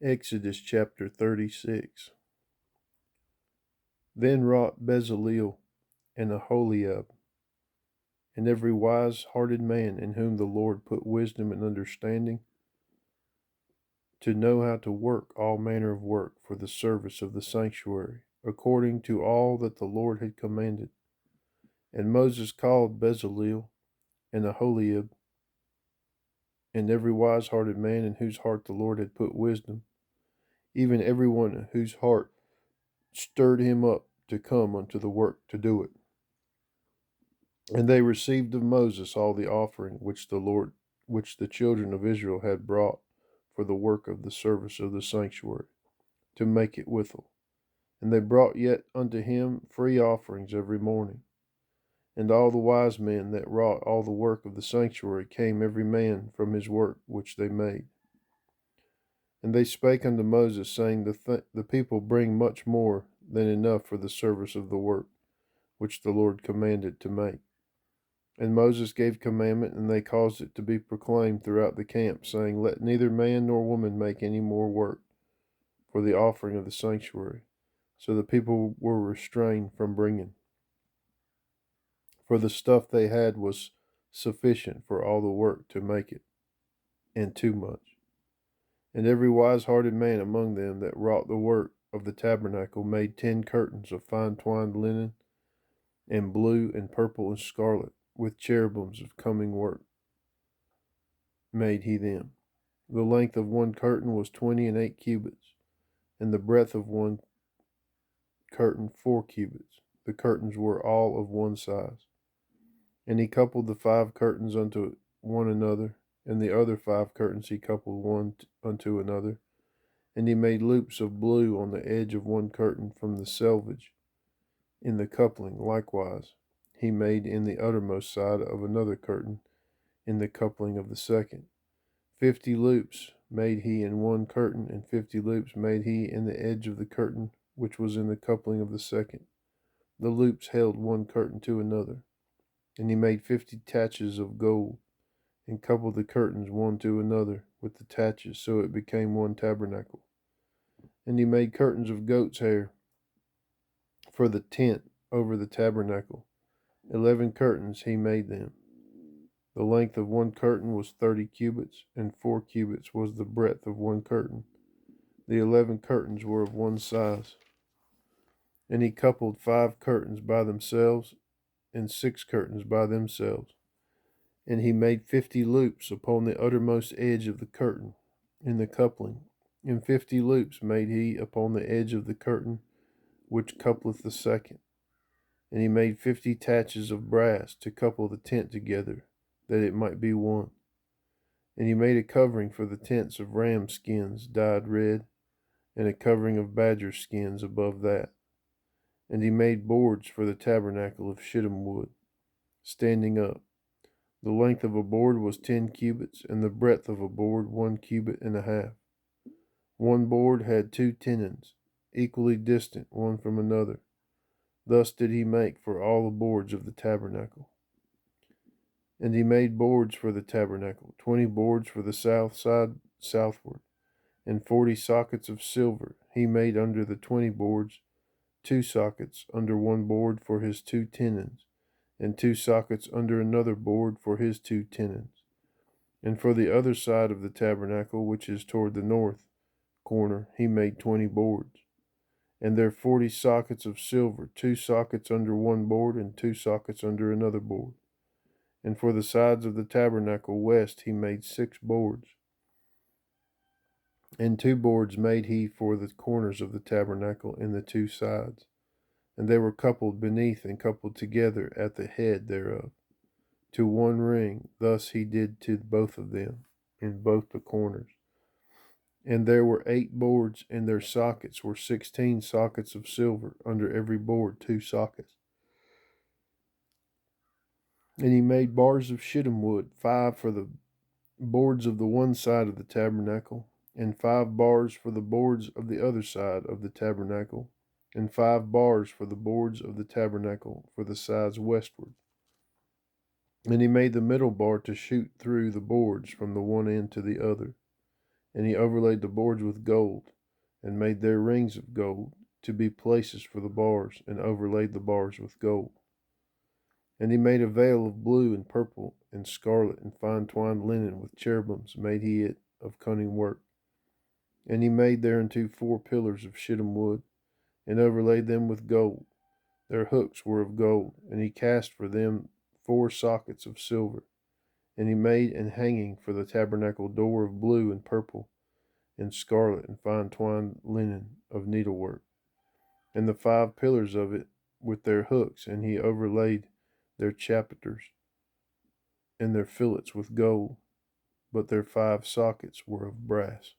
Exodus chapter 36. Then wrought Bezaleel and Aholiab, and every wise-hearted man in whom the Lord put wisdom and understanding, to know how to work all manner of work for the service of the sanctuary, according to all that the Lord had commanded. And Moses called Bezaleel and Aholiab, and every wise-hearted man in whose heart the Lord had put wisdom, even every one whose heart stirred him up to come unto the work to do it. And they received of Moses all the offering which the children of Israel had brought for the work of the service of the sanctuary, to make it withal. And they brought yet unto him free offerings every morning. And all the wise men that wrought all the work of the sanctuary came every man from his work which they made. And they spake unto Moses, saying, The people bring much more than enough for the service of the work which the Lord commanded to make. And Moses gave commandment, and they caused it to be proclaimed throughout the camp, saying, Let neither man nor woman make any more work for the offering of the sanctuary. So the people were restrained from bringing, for the stuff they had was sufficient for all the work to make it, and too much. And every wise-hearted man among them that wrought the work of the tabernacle made 10 curtains of fine twined linen, and blue and purple and scarlet, with cherubims of coming work made he them. The length of one curtain was 28 cubits, and the breadth of one curtain 4 cubits. The curtains were all of one size. And he coupled the 5 curtains unto one another, and the other 5 curtains he coupled one unto another. And he made loops of blue on the edge of one curtain from the selvage in the coupling. Likewise he made in the uttermost side of another curtain in the coupling of the second. 50 loops made he in one curtain, and 50 loops made he in the edge of the curtain which was in the coupling of the second. The loops held one curtain to another. And he made 50 taches of gold, and coupled the curtains one to another with the taches, so it became one tabernacle. And he made curtains of goat's hair for the tent over the tabernacle. 11 curtains he made them. The length of one curtain was 30 cubits, and 4 cubits was the breadth of one curtain. The 11 curtains were of one size. And he coupled 5 curtains by themselves, and 6 curtains by themselves. And he made 50 loops upon the uttermost edge of the curtain in the coupling, and 50 loops made he upon the edge of the curtain which coupleth the second. And he made 50 taches of brass to couple the tent together, that it might be one. And he made a covering for the tents of ram skins dyed red, and a covering of badger skins above that. And he made boards for the tabernacle of shittim wood, standing up. The length of a board was 10 cubits, and the breadth of a board 1 cubit and a half. One board had 2 tenons, equally distant one from another. Thus did he make for all the boards of the tabernacle. And he made boards for the tabernacle, 20 boards for the south side southward, and 40 sockets of silver. He made under the 20 boards 2 sockets under one board for his 2 tenons, and 2 sockets under another board for his 2 tenons. And for the other side of the tabernacle, which is toward the north corner, he made 20 boards. And there 40 sockets of silver, 2 sockets under one board, and 2 sockets under another board. And for the sides of the tabernacle west he made 6 boards. And 2 boards made he for the corners of the tabernacle in the 2 sides. And they were coupled beneath and coupled together at the head thereof, to one ring. Thus he did to both of them, in both the corners. And there were 8 boards, and their sockets were 16 sockets of silver, under every board 2 sockets. And he made bars of shittim wood, 5 for the boards of the one side of the tabernacle, and 5 bars for the boards of the other side of the tabernacle, and 5 bars for the boards of the tabernacle for the sides westward. And he made the middle bar to shoot through the boards from the one end to the other. And he overlaid the boards with gold, and made their rings of gold to be places for the bars, and overlaid the bars with gold. And he made a veil of blue and purple and scarlet and fine twined linen with cherubims made he it of cunning work. And he made thereunto 4 pillars of shittim wood, and overlaid them with gold. Their hooks were of gold, and he cast for them 4 sockets of silver. And he made an hanging for the tabernacle door of blue and purple and scarlet and fine twined linen of needlework, and the 5 pillars of it with their hooks, and he overlaid their chapiters and their fillets with gold, but their 5 sockets were of brass.